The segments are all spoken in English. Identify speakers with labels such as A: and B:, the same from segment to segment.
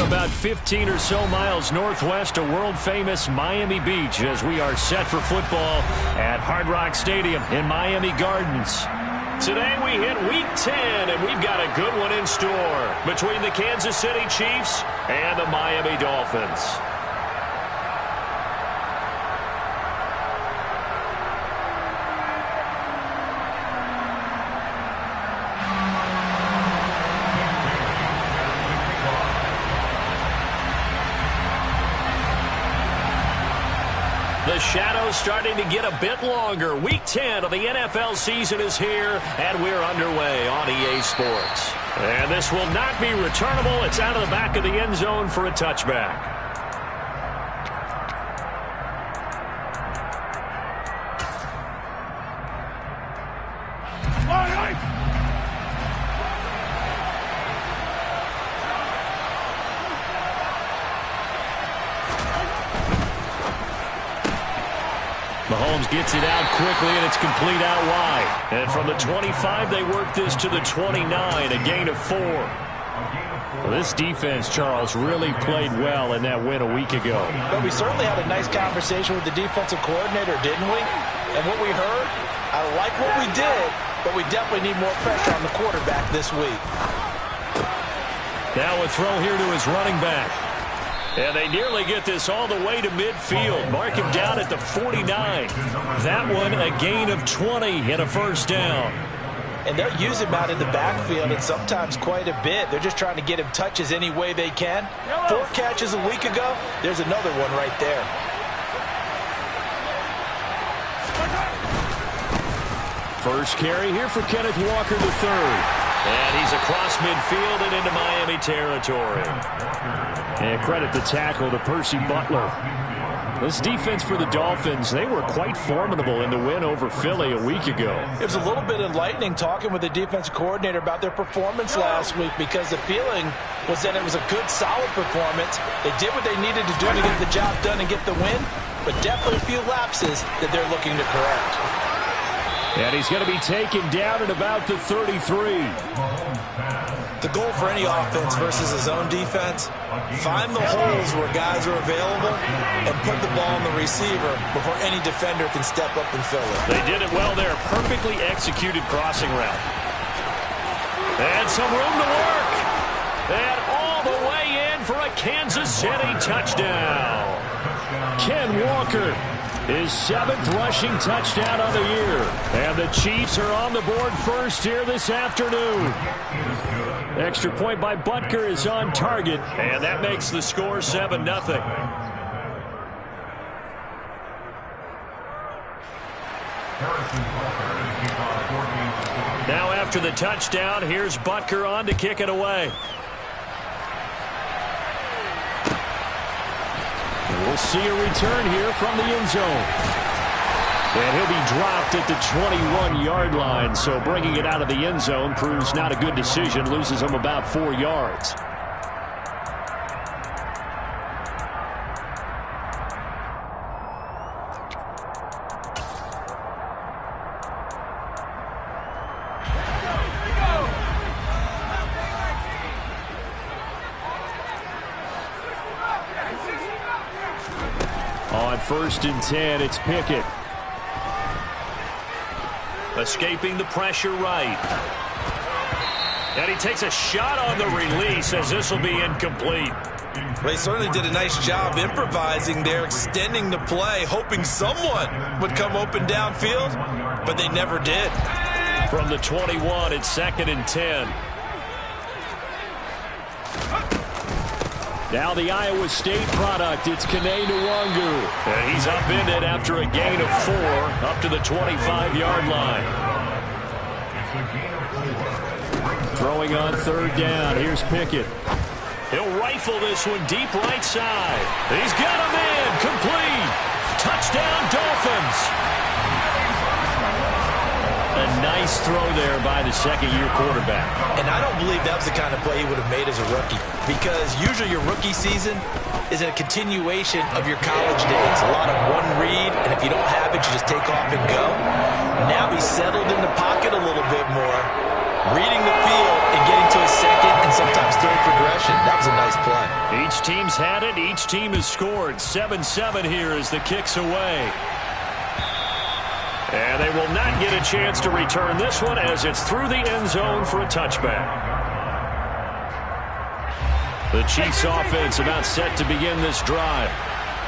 A: about 15 or so miles northwest of world-famous Miami Beach as we are set for football at Hard Rock Stadium in Miami Gardens. Today we hit Week 10, and we've got a good one in store between the Kansas City Chiefs and the Miami Dolphins. The shadow's starting to get a bit longer. Week 10 of the NFL season is here, and we're underway on EA Sports. And this will not be returnable. It's out of the back of the end zone for a touchback. Mahomes gets it out quickly, and it's complete out wide. And from the 25, they work this to the 29, a gain of 4. Well, this defense, Charles, really played well in that win a week ago.
B: But we certainly had a nice conversation with the defensive coordinator, didn't we? And what we heard, I like what we did, but we definitely need more pressure on the quarterback this week.
A: Now a throw here to his running back. And they nearly get this all the way to midfield. Mark him down at the 49. That one a gain of 20 and a first down.
B: And they'll use him out in the backfield, and sometimes quite a bit. They're just trying to get him touches any way they can. 4 catches a week ago. There's another one right there.
A: First carry here for Kenneth Walker III. And he's across midfield and into Miami territory. And credit the tackle to Percy Butler. This defense for the Dolphins, they were quite formidable in the win over Philly a week ago.
B: It was a little bit enlightening talking with the defensive coordinator about their performance last week, because the feeling was that it was a good, solid performance. They did what they needed to do to get the job done and get the win, but definitely a few lapses that they're looking to correct.
A: And he's going to be taken down at about the 33.
B: The goal for any offense versus his own defense, find the holes where guys are available and put the ball on the receiver before any defender can step up and fill it.
A: They did it well there. Perfectly executed crossing route. And some room to work. And all the way in for a Kansas City touchdown. Ken Walker, his 7th rushing touchdown of the year. And the Chiefs are on the board first here this afternoon. Extra point by Butker is on target, and that makes the score 7-0. Now after the touchdown, here's Butker on to kick it away. And we'll see a return here from the end zone. And he'll be dropped at the 21-yard line, so bringing it out of the end zone proves not a good decision, loses him about 4 yards. On 1st and 10, it's Pickett. Escaping the pressure right. And he takes a shot on the release as this will be incomplete.
B: They certainly did a nice job improvising there, extending the play, hoping someone would come open downfield, but they never did.
A: From the 21, it's 2nd and 10. Now the Iowa State product, it's Kene Nwangu. And he's upended after a gain of 4 up to the 25-yard line. Throwing on 3rd down, here's Pickett. He'll rifle this one deep right side. He's got him in, complete. Touchdown Dolphins. A nice throw there by the 2nd-year quarterback.
B: And I don't believe that was the kind of play he would have made as a rookie, because usually your rookie season is a continuation of your college days. A lot of one read, and if you don't have it, you just take off and go. Now he's settled in the pocket a little bit more. reading the field and getting to a second and sometimes third progression. That was a nice play.
A: Each team's had it. Each team has scored. 7-7 here as the kick's away. And they will not get a chance to return this one as it's through the end zone for a touchback. The Chiefs offense about set to begin this drive.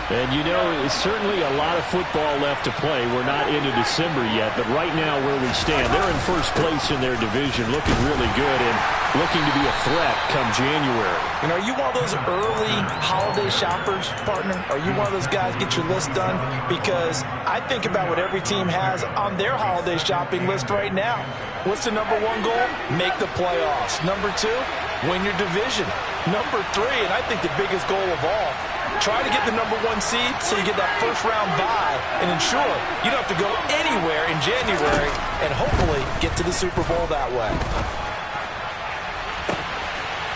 A: And, you know, it's certainly a lot of football left to play. We're not into December yet, but right now where we stand, they're in first place in their division, looking really good and looking to be a threat come January.
B: You know, are you one of those early holiday shoppers, partner? Are you one of those guys get your list done? Because I think about what every team has on their holiday shopping list right now. What's the number one goal? Make the playoffs. Number two, win your division. Number three, and I think the biggest goal of all, try to get the number one seed so you get that first round bye and ensure you don't have to go anywhere in January and hopefully get to the Super Bowl that way.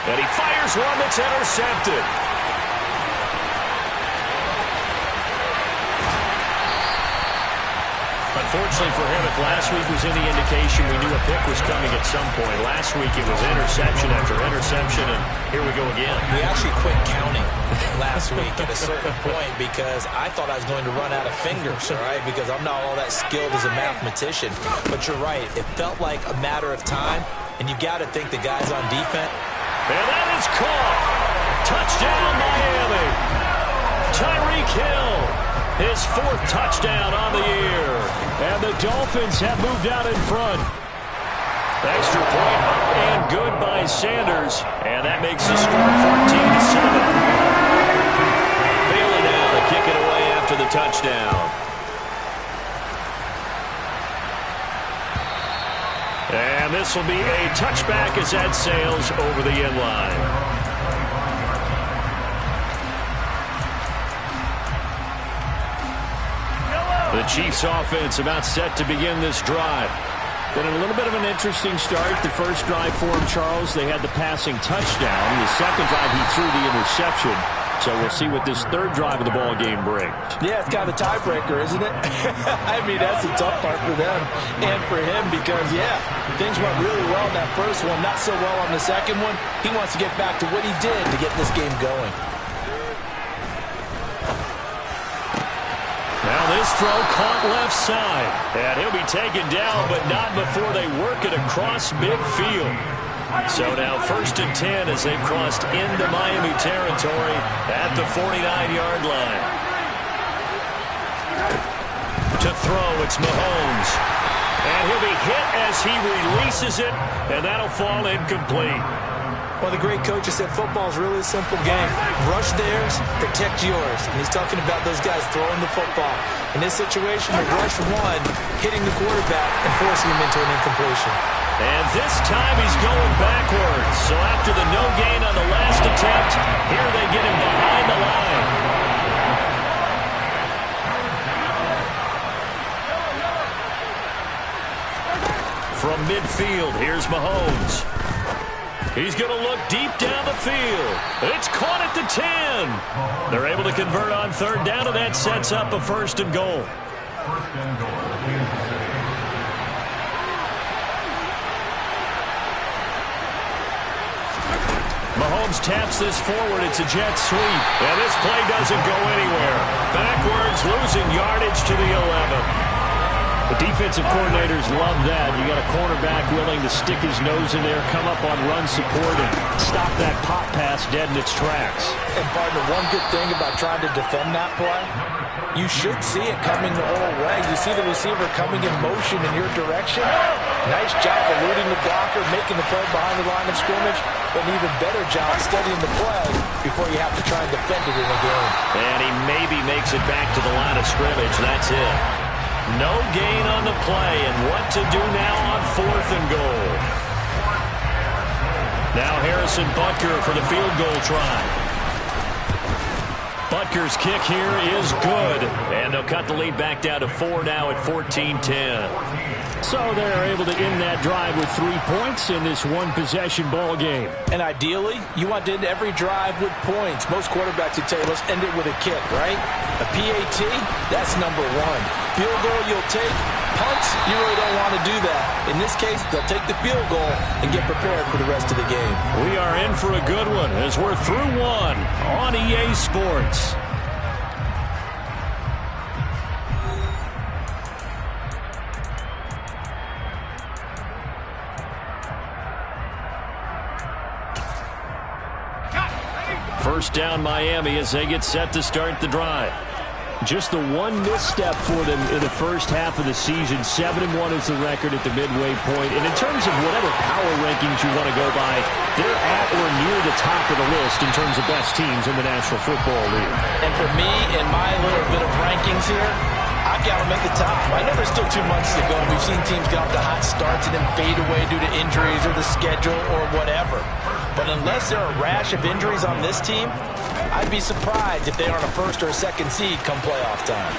A: And he fires one that's intercepted. Unfortunately for him, if last week was any indication, we knew a pick was coming at some point. Last week it was interception after interception, and here we go again.
B: We actually quit counting last week at a certain point because I thought I was going to run out of fingers, all right, because I'm not all that skilled as a mathematician. But you're right. It felt like a matter of time, and you got to think the guys on defense.
A: And that is caught. Touchdown, Miami. Tyreek Hill, his fourth touchdown on the year. And the Dolphins have moved out in front. Extra point up and good by Sanders. And that makes the score 14-7. Bailey now to kick it away after the touchdown. And this will be a touchback as that sails over the end line. The Chiefs offense about set to begin this drive. Been a little bit of an interesting start. The first drive for him, Charles, they had the passing touchdown. The second drive, he threw the interception. So we'll see what this third drive of the ball game brings.
B: Yeah, it's kind of a tiebreaker, isn't it? I mean, that's the tough part for them and for him because, yeah, things went really well in that first one, not so well on the second one. He wants to get back to what he did to get this game going.
A: Now this throw caught left side. And he'll be taken down, but not before they work it across midfield. So now 1st and 10 as they've crossed into Miami territory at the 49-yard line. To throw, it's Mahomes. And he'll be hit as he releases it, and that'll fall incomplete.
B: One of the great coaches said football is really a simple game. Rush theirs, protect yours. And he's talking about those guys throwing the football. In this situation, the rush one, hitting the quarterback and forcing him into an incompletion.
A: And this time he's going backwards. So after the no gain on the last attempt, here they get him behind the line. From midfield, here's Mahomes. He's going to look deep down the field. It's caught at the 10. They're able to convert on third down, and that sets up a 1st and goal. Mahomes taps this forward. It's a jet sweep. And this play doesn't go anywhere. Backwards, losing yardage to the 11. The defensive coordinators love that. You got a cornerback willing to stick his nose in there, come up on run support, and stop that pop pass dead in its tracks.
B: And, partner, one good thing about trying to defend that play, you should see it coming the whole way. You see the receiver coming in motion in your direction. Nice job eluding the blocker, making the play behind the line of scrimmage, but an even better job studying the play before you have to try and defend it in a game.
A: And he maybe makes it back to the line of scrimmage. That's it. No gain on the play, and what to do now on 4th and goal. Now Harrison Butker for the field goal try. Butker's kick here is good, and they'll cut the lead back down to 4 now at 14-10. So they're able to end that drive with 3 points in this one-possession ball game.
B: And ideally, you want to end every drive with points. Most quarterbacks would tell you, let's end it with a kick, right? A PAT, that's number one. Field goal you'll take, punts, you really don't want to do that. In this case, they'll take the field goal and get prepared for the rest of the game.
A: We are in for a good one as we're through one on EA Sports. First down Miami as they get set to start the drive. Just the one misstep for them in the first half of the season. 7-1 is the record at the midway point. And in terms of whatever power rankings you want to go by, they're at or near the top of the list in terms of best teams in the National Football League.
B: And for me, in my little bit of rankings here, I've got them at the top. I know there's still 2 months to go. We've seen teams get off to hot starts and then fade away due to injuries or the schedule or whatever. But unless there are a rash of injuries on this team, I'd be surprised if they aren't a first or a second seed come playoff time.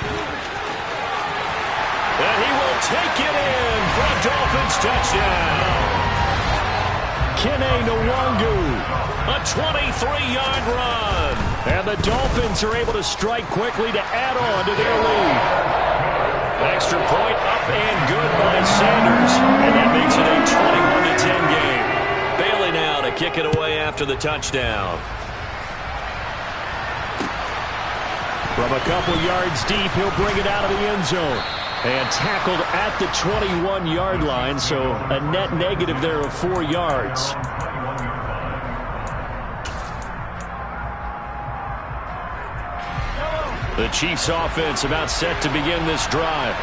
A: And he will take it in for a Dolphins touchdown. Kene Nwangu, a 23-yard run. And the Dolphins are able to strike quickly to add on to their lead. Extra point up and good by Sanders. And that makes it a 21-10 game. Bailey now to kick it away after the touchdown. From a couple yards deep, he'll bring it out of the end zone. And tackled at the 21-yard line, so a net negative there of 4 yards. The Chiefs' offense about set to begin this drive.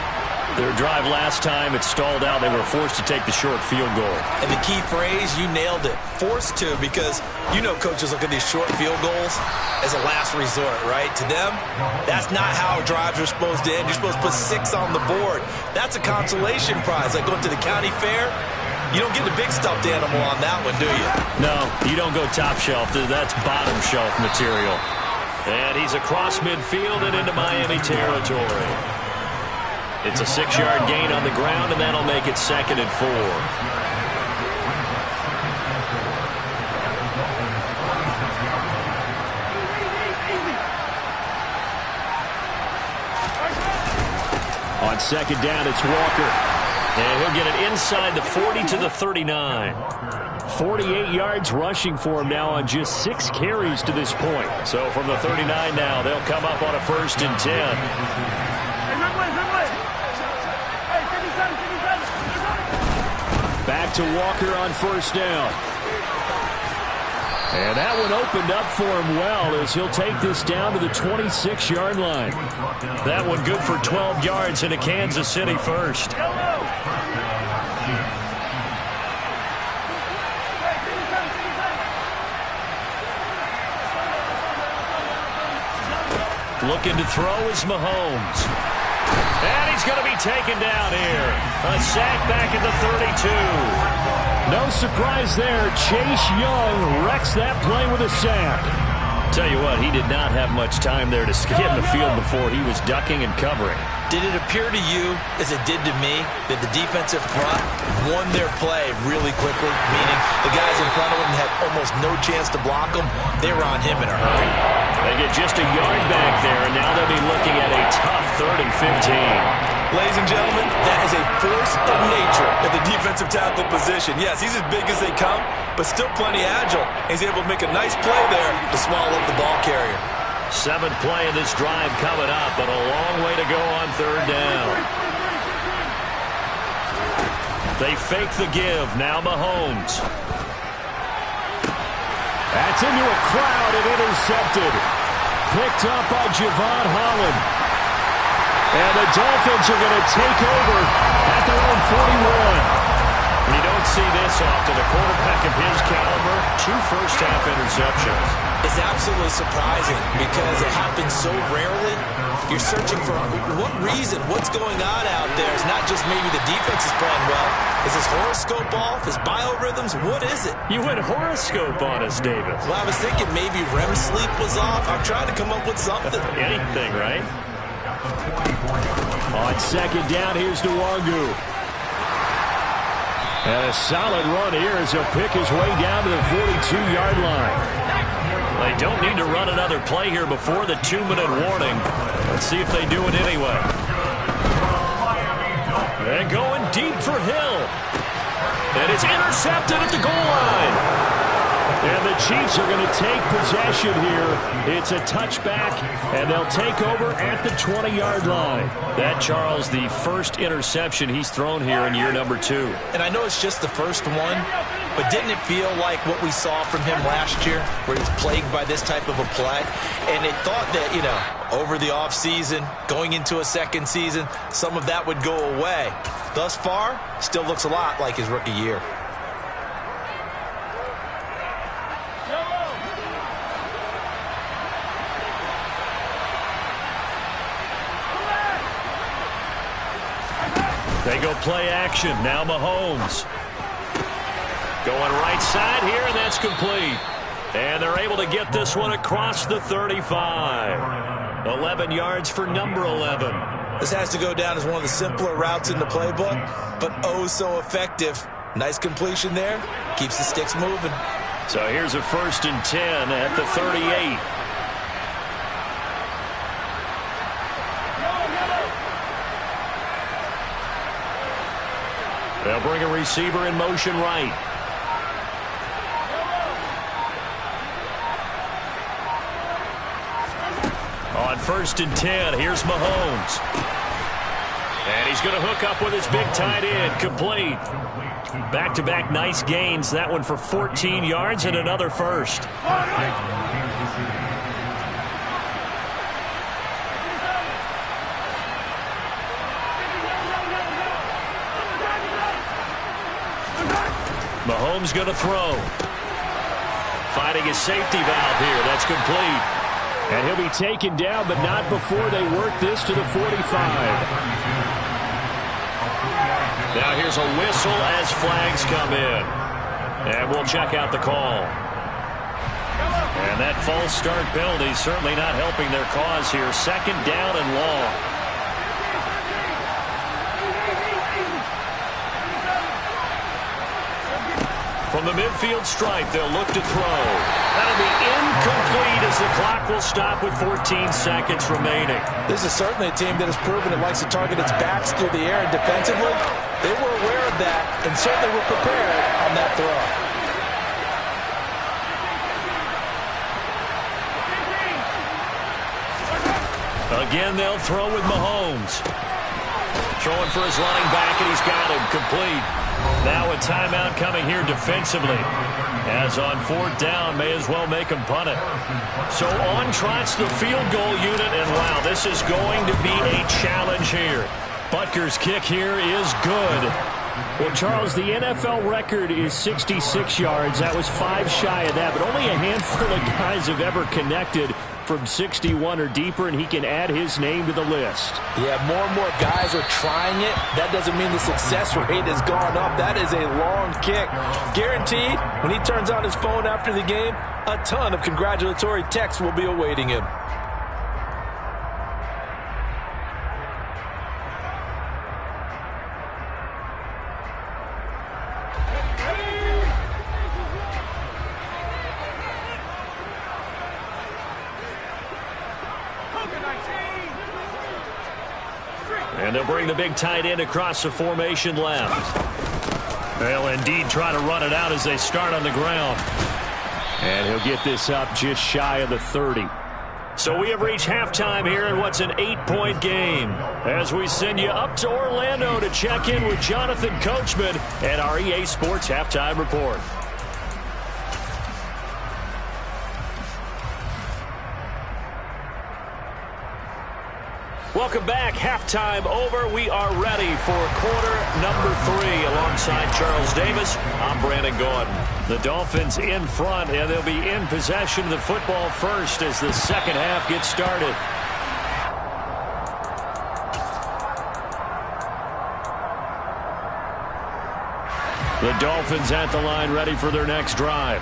A: Their drive last time, it stalled out. They were forced to take the short field goal.
B: And the key phrase, you nailed it. Forced to, because you know coaches look at these short field goals as a last resort, right? To them, that's not how drives are supposed to end. You're supposed to put 6 on the board. That's a consolation prize. Like going to the county fair, you don't get the big stuffed animal on that one, do you?
A: No, you don't go top shelf. That's bottom shelf material. And he's across midfield and into Miami territory. It's a 6-yard gain on the ground, and that'll make it 2nd and 4. On 2nd down, it's Walker. And he'll get it inside the 40 to the 39. 48 yards rushing for him now on just 6 carries to this point. So from the 39 now, they'll come up on a 1st and 10. Back to Walker on 1st down. And that one opened up for him well as he'll take this down to the 26-yard line. That one good for 12 yards into Kansas City first. Looking to throw is Mahomes. And he's going to be taken down here. A sack back at the 32. No surprise there. Chase Young wrecks that play with a sack. Tell you what, he did not have much time there to get in the field before he was ducking and covering.
B: Did it appear to you, as it did to me, that the defensive front won their play really quickly? Meaning the guys in front of him had almost no chance to block him. They were on him in a hurry.
A: They get just a yard back there, and now they'll be looking at a tough 3rd and 15.
B: Ladies and gentlemen, that is a force of nature at the defensive tackle position. Yes, he's as big as they come, but still plenty agile. He's able to make a nice play there to swallow up the ball carrier.
A: 7th play of this drive coming up, but a long way to go on 3rd down. They fake the give. Now Mahomes. That's into a crowd and intercepted. Picked up by Javon Holland. And the Dolphins are going to take over at their own 41. You don't see this often. A quarterback of his caliber, 2 first-half interceptions.
B: It's absolutely surprising because it happens so rarely. You're searching for what reason, what's going on out there. It's not just maybe the defense is playing well. Is his horoscope off? His biorhythms? What is it?
A: You went horoscope on us, David.
B: Well, I was thinking maybe REM sleep was off. I'm trying to come up with something.
A: Anything, right? On 2nd down, here's Nwangu. And a solid run here as he'll pick his way down to the 42-yard line. They don't need to run another play here before the 2-minute warning. Let's see if they do it anyway. And going deep for Hill. And it's intercepted at the goal line. And the Chiefs are going to take possession here. It's a touchback, and they'll take over at the 20-yard line. That, Charles, the first interception he's thrown here in year number 2.
B: And I know it's just the first one, but didn't it feel like what we saw from him last year, where he's plagued by this type of a play? And it thought that, you know, over the offseason, going into a second season, some of that would go away. Thus far, still looks a lot like his rookie year.
A: They go play action. Now Mahomes. Going right side here, and that's complete. And they're able to get this one across the 35. 11 yards for number 11.
B: This has to go down as one of the simpler routes in the playbook, but oh so effective. Nice completion there. Keeps the sticks moving.
A: So here's a 1st and 10 at the 38. They'll bring a receiver in motion right. On 1st and 10, here's Mahomes. And he's going to hook up with his big tight end, complete. Back-to-back nice gains. That one for 14 yards and another first. Mahomes going to throw. Finding his safety valve here. That's complete. And he'll be taken down, but not before they work this to the 45. Now here's a whistle as flags come in. And we'll check out the call. And that false start penalty certainly not helping their cause here. 2nd down and long. From the midfield stripe, they'll look to throw. That'll be incomplete as the clock will stop with 14 seconds remaining.
B: This is certainly a team that has proven it likes to target its backs through the air, and defensively, they were aware of that and certainly were prepared on that throw.
A: Again, they'll throw with Mahomes. Throwing for his running back, and he's got him complete. Now a timeout coming here defensively. As on 4th down, may as well make him punt it. So on trots the field goal unit, and wow, this is going to be a challenge here. Butker's kick here is good. Well, Charles, the NFL record is 66 yards. That was 5 shy of that, but only a handful of guys have ever connected from 61 or deeper, and he can add his name to the list.
B: Yeah, more and more guys are trying it. That doesn't mean the success rate has gone up. That is a long kick. Guaranteed, when he turns on his phone after the game, a ton of congratulatory texts will be awaiting him.
A: And they'll bring the big tight end across the formation left. They'll indeed try to run it out as they start on the ground. And he'll get this up just shy of the 30. So we have reached halftime here in what's an 8-point game. As we send you up to Orlando to check in with Jonathan Coachman and our EA Sports Halftime Report. Welcome back. Halftime over. We are ready for quarter number 3. Alongside Charles Davis, I'm Brandon Gordon. The Dolphins in front, and they'll be in possession of the football first as the second half gets started. The Dolphins at the line ready for their next drive.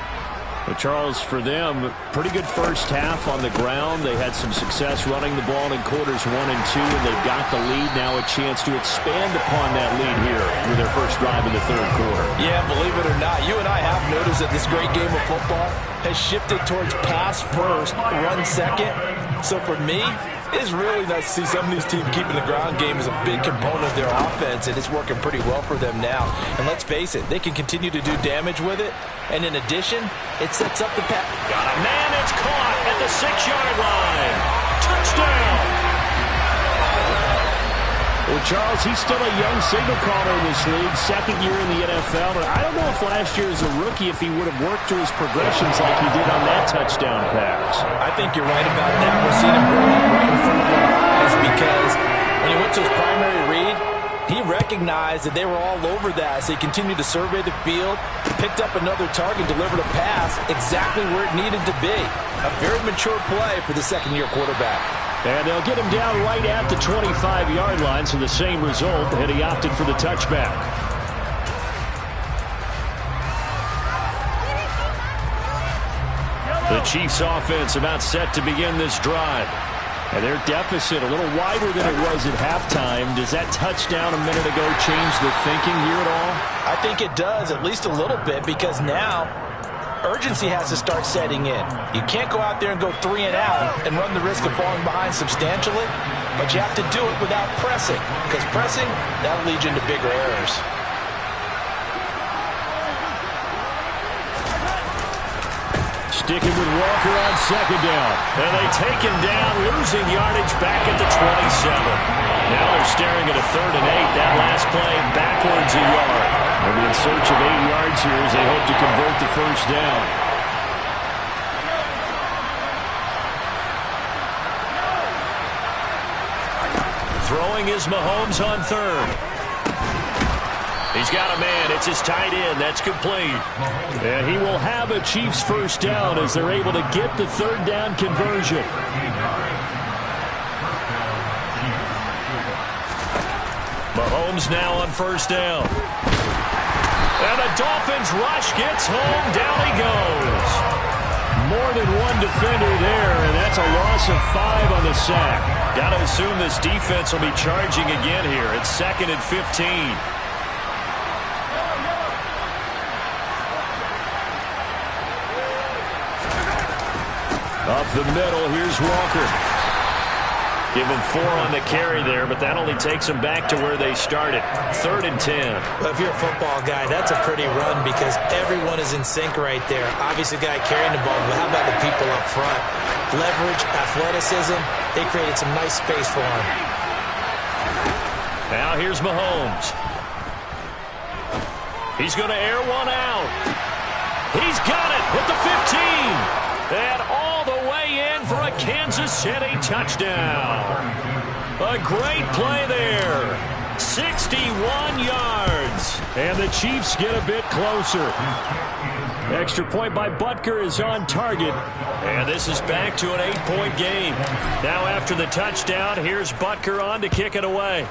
A: But Charles, for them, pretty good first half on the ground. They had some success running the ball in quarters 1 and 2, and they've got the lead. Now a chance to expand upon that lead here through their first drive in the third quarter.
B: Yeah, believe it or not, you and I have noticed that this great game of football has shifted towards pass first, run second. So for me, It's really nice to see some of these teams keeping the ground game as a big component of their offense, and it's working pretty well for them now. And let's face it, they can continue to do damage with it. And in addition, it sets up the pass.
A: Got a man, it's caught at the 6-yard line. Touchdown! Well, Charles, he's still a young signal caller in this league, second year in the NFL. But I don't know if last year as a rookie, if he would have worked through his progressions like he did on that touchdown pass.
B: I think you're right about that. We're seeing him grow up right in front of our eyes because when he went to his primary read, he recognized that they were all over that. So he continued to survey the field, picked up another target, delivered a pass exactly where it needed to be. A very mature play for the second-year quarterback.
A: And they'll get him down right at the 25-yard line, so the same result, and he opted for the touchback. The Chiefs' offense about set to begin this drive. And their deficit a little wider than it was at halftime. Does that touchdown a minute ago change the thinking here at all?
B: I think it does, at least a little bit, because now urgency has to start setting in. You can't go out there and go 3 and out and run the risk of falling behind substantially, but you have to do it without pressing, because pressing, that'll lead you into bigger errors.
A: Sticking with Walker on second down. And they take him down, losing yardage back at the 27. Now they're staring at a 3rd and 8. That last play backwards a yard. They'll be in search of 8 yards here as they hope to convert the first down. Throwing is Mahomes on 3rd. He's got a man. It's his tight end. That's complete. And he will have a Chiefs first down as they're able to get the 3rd down conversion. Mahomes now on first down. And the Dolphins rush gets home. Down he goes. More than one defender there, and that's a loss of 5 on the sack. Got to assume this defense will be charging again here. It's 2nd and 15. Up the middle, here's Walker. Give him 4 on the carry there, but that only takes them back to where they started. 3rd and 10.
C: Well, if you're a football guy, that's a pretty run because everyone is in sync right there. Obviously, the guy carrying the ball, but how about the people up front? Leverage, athleticism, they created some nice space for him.
A: Now here's Mahomes. He's going to air one out. He's got it at the 15. And all the way in for a Kansas City touchdown. A great play there. 61 yards. And the Chiefs get a bit closer. Extra point by Butker is on target. And this is back to an 8-point game. Now after the touchdown, here's Butker on to kick it away.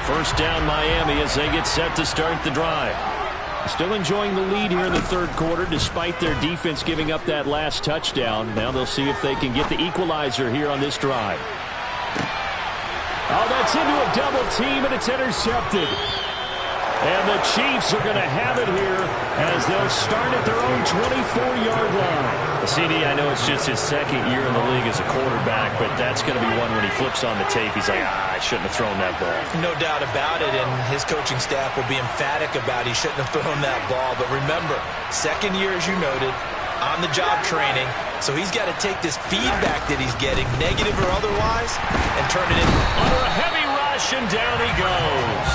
A: First down Miami as they get set to start the drive. Still enjoying the lead here in the 3rd quarter despite their defense giving up that last touchdown. Now they'll see if they can get the equalizer here on this drive. Oh, that's into a double team and it's intercepted. And the Chiefs are going to have it here as they'll start at their own 24-yard line. CD, I know it's just his 2nd year in the league as a quarterback, but that's going to be one when he flips on the tape. He's like, I shouldn't have thrown that ball.
B: No doubt about it, and his coaching staff will be emphatic about he shouldn't have thrown that ball. But remember, 2nd year, as you noted, on-the-job training, so he's got to take this feedback that he's getting, negative or otherwise, and turn it in.
A: Under a heavy rush, and down he goes.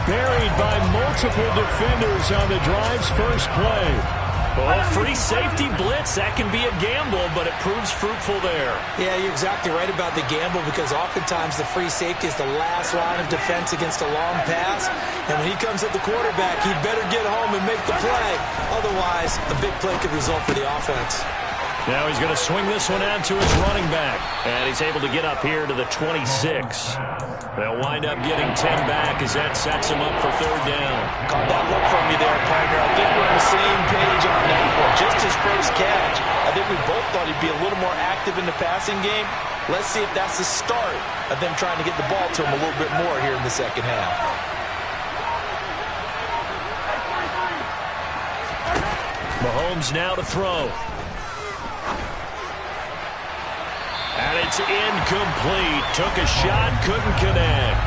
A: Buried by multiple defenders on the drive's first play. Well, free safety blitz, that can be a gamble, but it proves fruitful there.
C: Yeah, you're exactly right about the gamble because oftentimes the free safety is the last line of defense against a long pass. And when he comes at the quarterback, he'd better get home and make the play. Otherwise, a big play could result for the offense.
A: Now he's going to swing this one out to his running back. And he's able to get up here to the 26. They'll wind up getting 10 back as that sets him up for 3rd down.
B: Caught that look from you there, partner. I think we're on the same page on that one. Just his first catch. I think we both thought he'd be a little more active in the passing game. Let's see if that's the start of them trying to get the ball to him a little bit more here in the second half.
A: Mahomes now to throw. And it's incomplete. Took a shot, couldn't connect.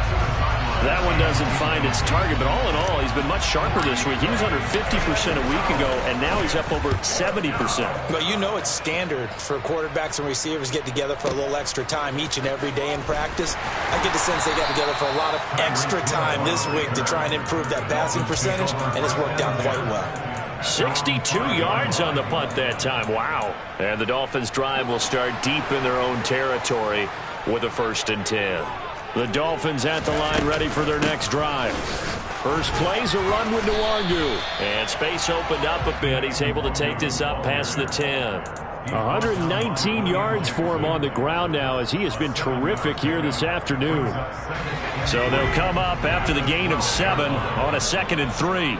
A: That one doesn't find its target, but all in all, he's been much sharper this week. He was under 50% a week ago, and now he's up over 70%.
B: Well, you know it's standard for quarterbacks and receivers get together for a little extra time each and every day in practice. I get the sense they got together for a lot of extra time this week to try and improve that passing percentage, and it's worked out quite well.
A: 62 yards on the punt that time. Wow. And the Dolphins' drive will start deep in their own territory with a 1st and 10. The Dolphins at the line ready for their next drive. First play's a run with Nwangu. And space opened up a bit. He's able to take this up past the 10. 119 yards for him on the ground now as he has been terrific here this afternoon. So they'll come up after the gain of 7 on a 2nd and 3.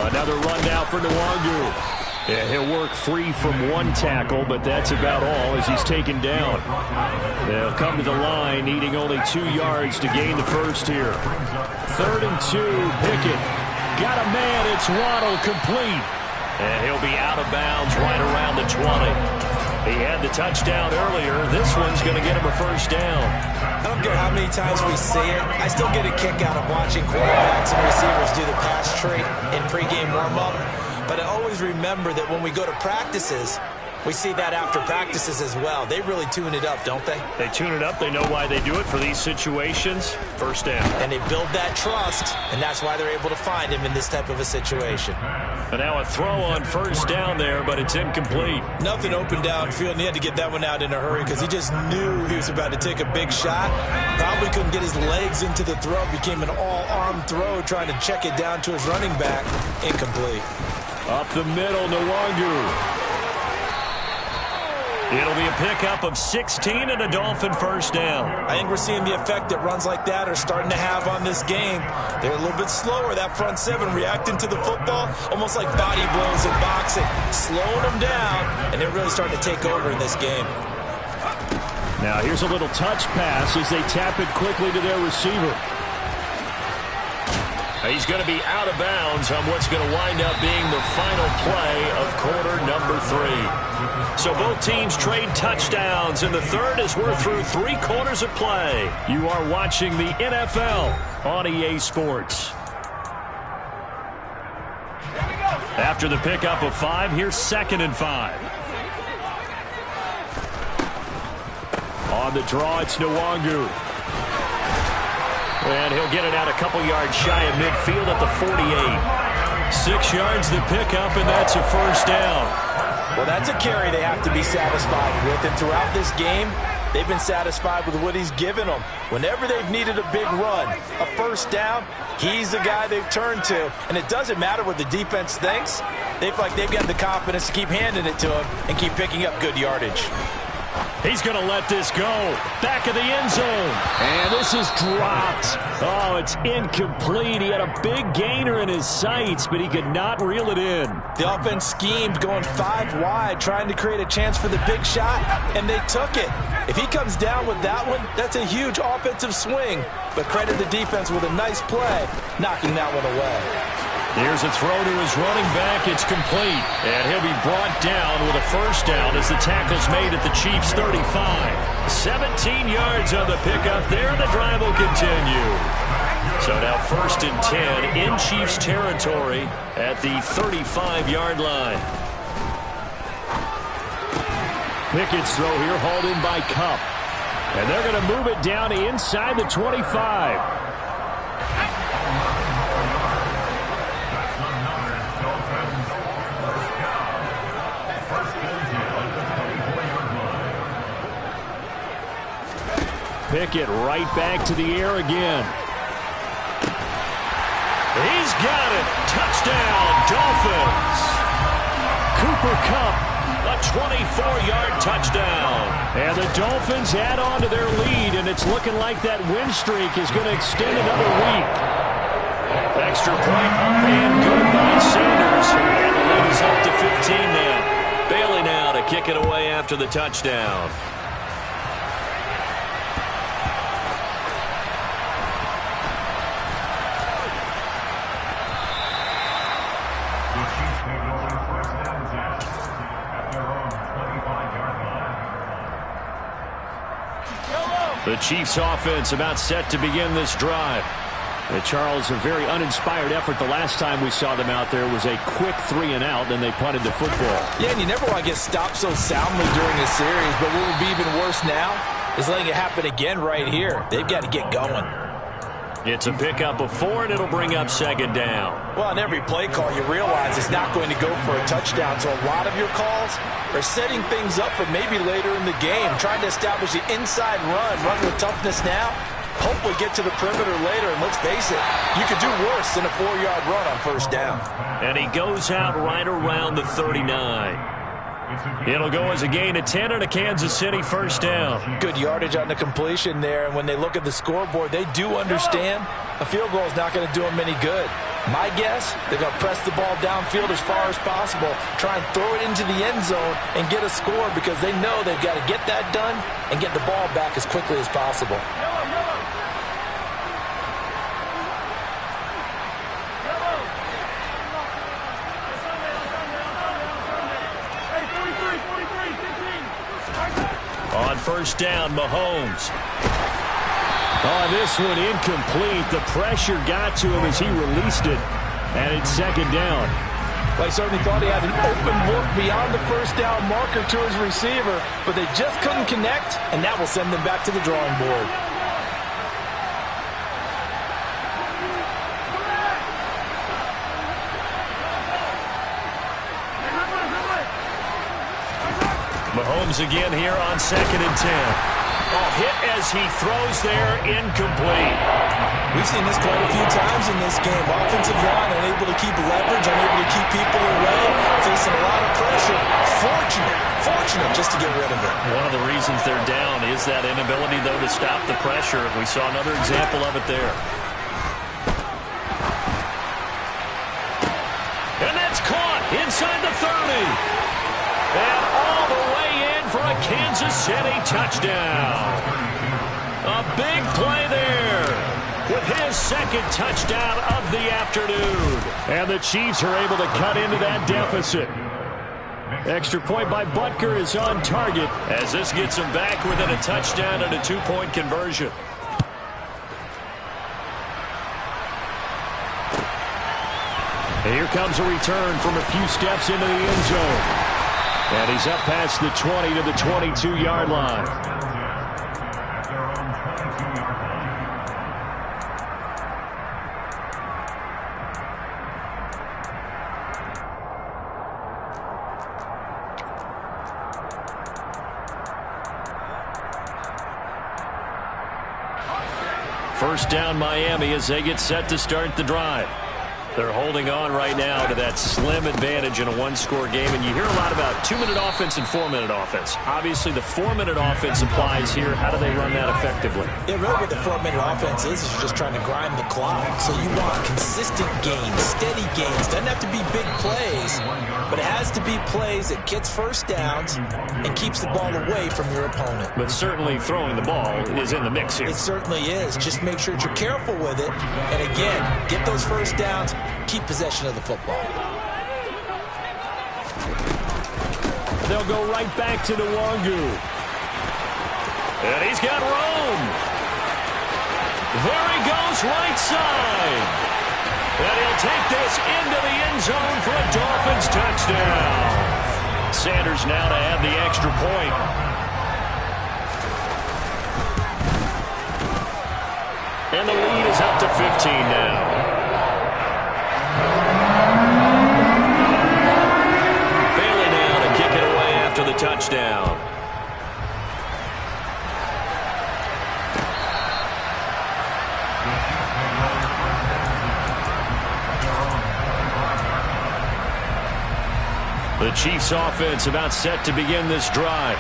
A: Another run now for Nwangu. Yeah, he'll work free from one tackle, but that's about all as he's taken down. They'll come to the line, needing only 2 yards to gain the first here. 3rd and 2, Pickett. Got a man, it's Waddle, complete. And he'll be out of bounds right around the 20. He had the touchdown earlier. This one's going to get him a 1st down.
B: I don't care how many times we see it. I still get a kick out of watching quarterbacks and receivers do the pass tree in pregame warm-up. But I always remember that when we go to practices, we see that after practices as well. They really tune it up, don't they?
A: They tune it up. They know why they do it for these situations. 1st down.
B: And they build that trust, and that's why they're able to find him in this type of a situation.
A: And now a throw on 1st down there, but it's incomplete.
B: Nothing open downfield, and he had to get that one out in a hurry because he just knew he was about to take a big shot. Probably couldn't get his legs into the throw. Became an all-arm throw, trying to check it down to his running back. Incomplete.
A: Up the middle, Nwangu. It'll be a pickup of 16 and a Dolphin 1st down.
B: I think we're seeing the effect that runs like that are starting to have on this game. They're a little bit slower, that front 7, reacting to the football, almost like body blows in boxing, slowing them down, and they're really starting to take over in this game.
A: Now here's a little touch pass as they tap it quickly to their receiver. He's going to be out of bounds on what's going to wind up being the final play of quarter number 3. So both teams trade touchdowns, and the 3rd as we're through 3 quarters of play. You are watching the NFL on EA Sports. After the pickup of 5, here's 2nd and 5. On the draw, it's Nwangu. And he'll get it out a couple yards shy of midfield at the 48. 6 yards the pickup, and that's a 1st down.
B: Well, that's a carry they have to be satisfied with. And throughout this game, they've been satisfied with what he's given them. Whenever they've needed a big run, a 1st down, he's the guy they've turned to. And it doesn't matter what the defense thinks. They feel like they've got the confidence to keep handing it to him and keep picking up good yardage.
A: He's going to let this go. Back of the end zone. And this is dropped. Oh, it's incomplete. He had a big gainer in his sights, but he could not reel it in.
B: The offense schemed, going 5 wide, trying to create a chance for the big shot, and they took it. If he comes down with that one, that's a huge offensive swing. But credit the defense with a nice play, knocking that one away.
A: Here's a throw to his running back. It's complete. And he'll be brought down with a 1st down as the tackle's made at the Chiefs' 35. 17 yards on the pickup there, and the drive will continue. So now 1st and 10 in Chiefs territory at the 35-yard line. Pickett's throw here hauled in by Kupp. And they're going to move it down inside the 25. Pickett right back to the air again. He's got it. Touchdown, Dolphins. Cooper Kupp, a 24-yard touchdown. And the Dolphins add on to their lead, and it's looking like that win streak is going to extend another week. Extra point up and good by Sanders. And the lead is up to 15 now. Bailey now to kick it away after the touchdown. The Chiefs offense about set to begin this drive. And Charles, a very uninspired effort. The last time we saw them out there was a quick 3-and-out, and they punted the football.
B: Yeah, and you never want to get stopped so soundly during a series, but what would be even worse now is letting it happen again right here. They've got to get going.
A: It's a pickup of 4, and it'll bring up 2nd down.
B: Well, on every play call, you realize it's not going to go for a touchdown, so a lot of your calls are setting things up for maybe later in the game, trying to establish the inside run with toughness now, hopefully get to the perimeter later, and let's face it, you could do worse than a 4-yard run on 1st down.
A: And he goes out right around the 39. It'll go as a gain of 10 and a Kansas City 1st down.
B: Good yardage on the completion there, and when they look at the scoreboard, they do understand a field goal is not going to do them any good. My guess, they're going to press the ball downfield as far as possible, try and throw it into the end zone and get a score because they know they've got to get that done and get the ball back as quickly as possible.
A: On 1st down, Mahomes. Oh, this one incomplete. The pressure got to him as he released it. And it's 2nd down.
B: Well, he certainly thought he had an open look beyond the 1st down marker to his receiver, but they just couldn't connect, and that will send them back to the drawing board.
A: Mahomes again here on 2nd and 10. Oh, hit as he throws there, incomplete.
C: We've seen this quite a few times in this game. Offensive line unable to keep leverage, unable to keep people away, facing a lot of pressure. Fortunate just to get rid of it.
A: One of the reasons they're down is that inability, though, to stop the pressure. We saw another example of it there. And that's caught inside the 30. And all the way in for a Kansas City touchdown. A big play there with his 2nd touchdown of the afternoon. And the Chiefs are able to cut into that deficit. Extra point by Butker is on target as this gets him back within a touchdown and a 2-point conversion. And here comes a return from a few steps into the end zone. And he's up past the 20 to the 22-yard line. First down Miami as they get set to start the drive. They're holding on right now to that slim advantage in a 1-score game. And you hear a lot about 2-minute offense and 4-minute offense. Obviously, the 4-minute offense applies here. How do they run that effectively?
C: Yeah, really what the 4-minute offense is you're just trying to grind the clock. So you want consistent gains, steady gains. Doesn't have to be big plays, but it has to be plays that gets 1st downs and keeps the ball away from your opponent.
A: But certainly throwing the ball is in the mix here.
C: It certainly is. Just make sure that you're careful with it. And again, get those 1st downs. Keep possession of the football.
A: They'll go right back to Nwangu. And he's got room. There he goes, right side. And he'll take this into the end zone for a Dolphins touchdown. Sanders now to add the extra point. And the lead is up to 15 now. Bailey now to kick it away after the touchdown. The Chiefs offense about set to begin this drive.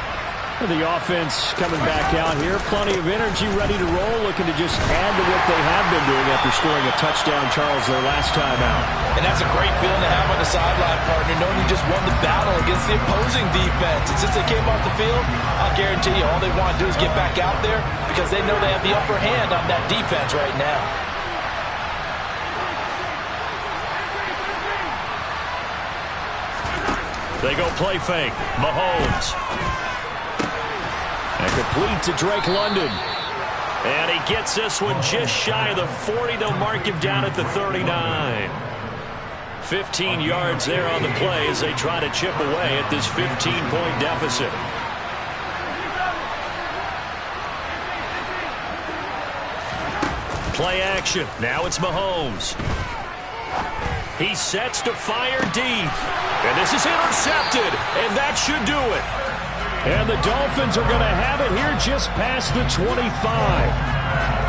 A: The offense coming back out here. Plenty of energy, ready to roll, looking to just add to what they have been doing after scoring a touchdown, Charles, their last time out.
B: And that's a great feeling to have on the sideline, partner, knowing you just won the battle against the opposing defense. And since they came off the field, I'll guarantee you all they want to do is get back out there because they know they have the upper hand on that defense right now.
A: They go play fake. Mahomes. And complete to Drake London. And he gets this one just shy of the 40. They'll mark him down at the 39. 15 yards there on the play as they try to chip away at this 15-point deficit. Play action. Now it's Mahomes. He sets to fire deep. And this is intercepted. And that should do it. And the Dolphins are going to have it here just past the 25.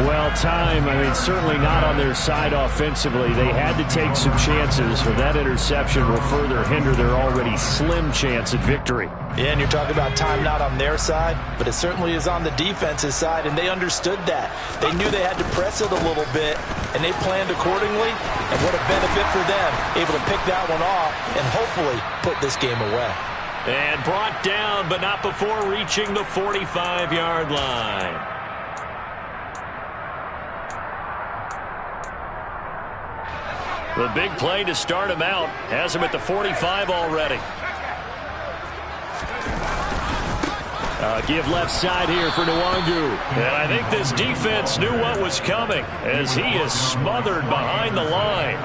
A: Well, time, certainly not on their side offensively. They had to take some chances, but that interception will further hinder their already slim chance at victory.
B: Yeah, and you're talking about time not on their side, but it certainly is on the defense's side, and they understood that. They knew they had to press it a little bit, and they planned accordingly, and what a benefit for them, able to pick that one off and hopefully put this game away.
A: And brought down, but not before reaching the 45-yard line. The big play to start him out has him at the 45 already. Give left side here for Nwangu. And I think this defense knew what was coming as he is smothered behind the line.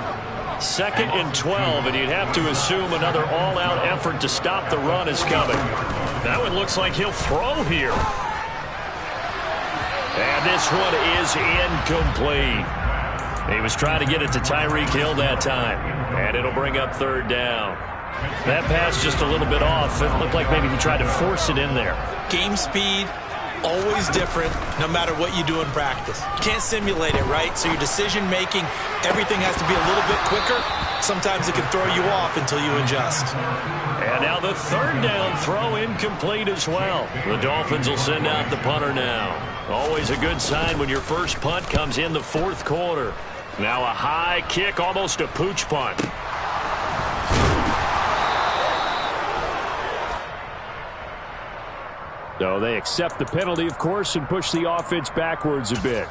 A: 2nd and 12, and you'd have to assume another all-out effort to stop the run is coming. That one looks like he'll throw here. And this one is incomplete. He was trying to get it to Tyreek Hill that time, and it'll bring up 3rd down. That pass just a little bit off. It looked like maybe he tried to force it in there.
C: Game speed, always different, no matter what you do in practice. You can't simulate it, right? So your decision-making, everything has to be a little bit quicker. Sometimes it can throw you off until you adjust.
A: And now the 3rd down throw incomplete as well. The Dolphins will send out the punter now. Always a good sign when your first punt comes in the 4th quarter. Now a high kick, almost a pooch punt. So they accept the penalty, of course, and push the offense backwards a bit.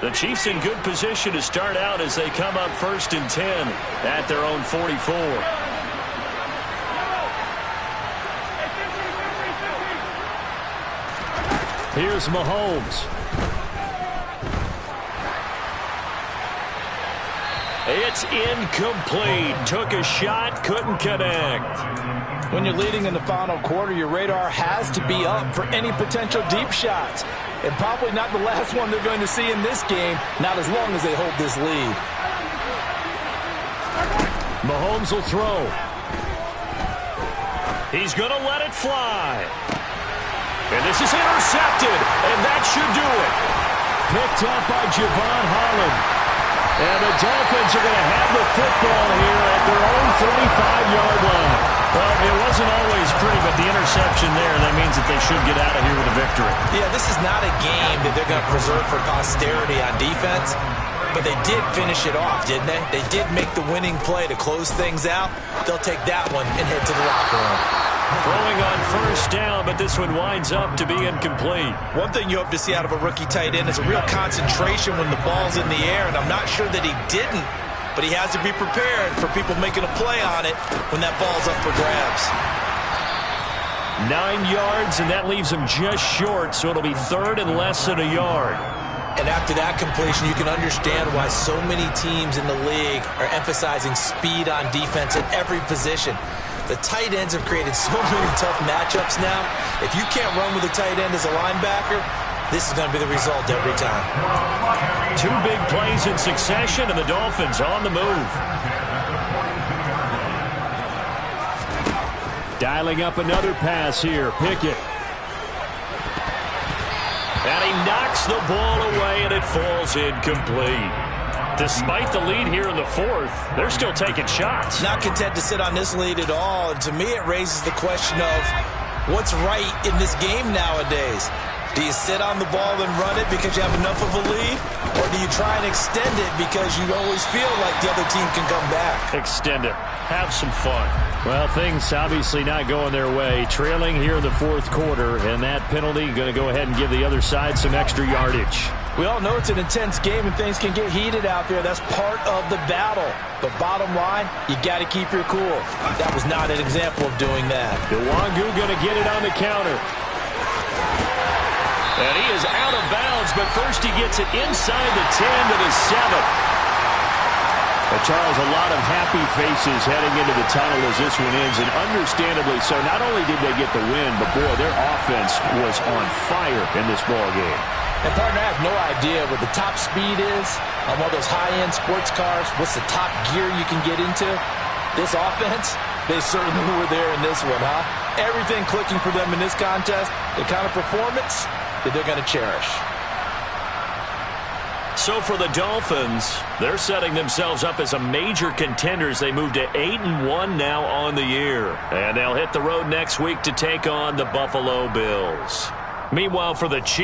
A: The Chiefs in good position to start out as they come up 1st and 10 at their own 44. Here's Mahomes. It's incomplete. Took a shot, couldn't connect.
B: When you're leading in the final quarter, your radar has to be up for any potential deep shots. And probably not the last one they're going to see in this game, not as long as they hold this lead.
A: Mahomes will throw. He's going to let it fly. And this is intercepted, and that should do it. Picked up by Javon Holland. And the Dolphins are going to have the football here at their own 35-yard line. Well, it wasn't always pretty, but the interception there, that means that they should get out of here with a victory.
C: Yeah, this is not a game that they're going to preserve for posterity on defense, but they did finish it off, didn't they? They did make the winning play to close things out. They'll take that one and head to the locker room.
A: Throwing on 1st down, but this one winds up to be incomplete.
B: One thing you hope to see out of a rookie tight end is a real concentration when the ball's in the air, and I'm not sure that he didn't, but he has to be prepared for people making a play on it when that ball's up for grabs.
A: 9 yards, and that leaves him just short, so it'll be 3rd and less than a yard.
C: And after that completion, you can understand why so many teams in the league are emphasizing speed on defense at every position. The tight ends have created so many tough matchups now. If you can't run with a tight end as a linebacker, this is going to be the result every time.
A: 2 big plays in succession, and the Dolphins on the move. Dialing up another pass here. Pickett. And he knocks the ball away, and it falls incomplete. Despite the lead here in the fourth, they're still taking shots.
B: Not content to sit on this lead at all. And to me, it raises the question of what's right in this game nowadays. Do you sit on the ball and run it because you have enough of a lead? Or do you try and extend it because you always feel like the other team can come back?
A: Extend it. Have some fun.
D: Well, things obviously not going their way. Trailing here in the fourth quarter, and that penalty going to go ahead and give the other side some extra yardage.
B: We all know it's an intense game and things can get heated out there. That's part of the battle. But bottom line, you got to keep your cool. That was not an example of doing that.
D: Iwangu going to get it on the counter.
A: And he is out of bounds, but first he gets it inside the 10 to the 7.
D: Charles, a lot of happy faces heading into the tunnel as this one ends, and understandably so. Not only did they get the win, but boy, their offense was on fire in this ball game.
B: And partner, I have no idea what the top speed is on one of those high-end sports cars. What's the top gear you can get into? This offense, they certainly were there in this one, huh? Everything clicking for them in this contest, the kind of performance that they're going to cherish.
A: So for the Dolphins, they're setting themselves up as a major contenders. They move to 8-1 now on the year. And they'll hit the road next week to take on the Buffalo Bills. Meanwhile, for the Chiefs,